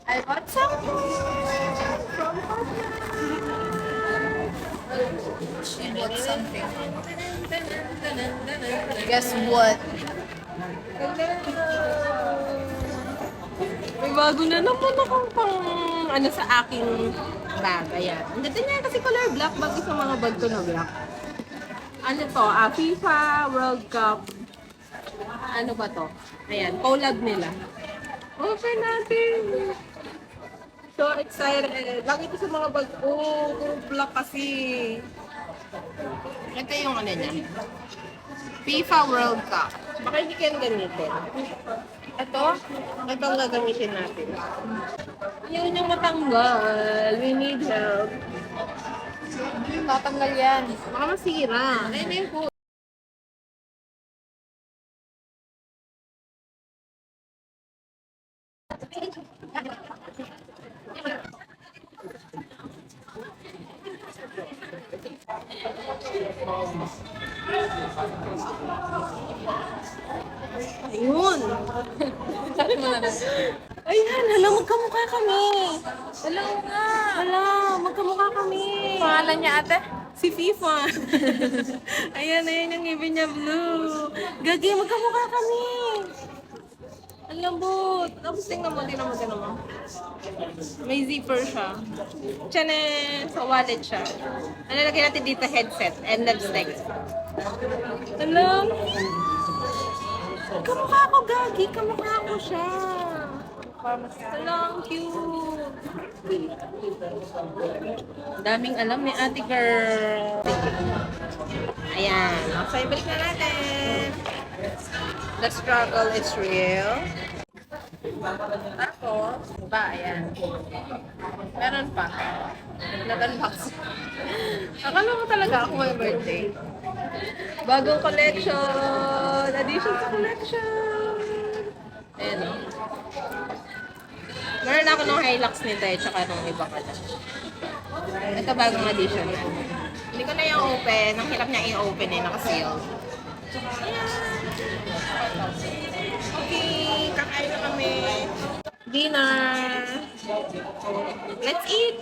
I bought something from Hotman. She bought something. Guess what? May bago na naman akong pang ano sa aking bag. Ayan. Ang ganda niya kasi color black bago sa mga bag ko na black. Ano to? FIFA World Cup. Ano ba to? Ayan. Collab nila. Open natin. So excited. Lagi ko sa mga bag ko. Puro black kasi. Ito yung ano niya. FIFA World Cup. Baka hindi kayo gamitin. Ito ang gagamitin natin. Yun yung matanggal. We need help. Tatanggal yan. Baka masira. Ayun na yung po. Ayun. Ayan, hala, magkamukha kami. Hello nga. Hala, magkamukha kami. Pangalan niya ate? Si FIFA. Ayan yung ngipin niya blue. Gagi, magkamukha kami. Ang lambot. Tapos tingnan mo. May zipper siya. Tiyanen! So, wallet siya. Ano lagyan natin dito? Headset and lipstick. Alam. Kamukha ko, Gagi. Kamukha ko siya. Alam, cute. Daming alam ni ate girl. Ayan. So, ibalik na natin. The struggle is real. Tapos, ayan. Meron pa. Nag-unbox. Akala ko talaga ako may birthday. Bagong collection! Addition sa collection! Ayan o. Meron ako ng Hilux nito eh, tsaka nung iba ka lang. Ito bagong addition. Hindi ko na yung open. Ang hirap niya i-open eh, naka-seal. Okay, kakain na kami. Dinner. Let's eat!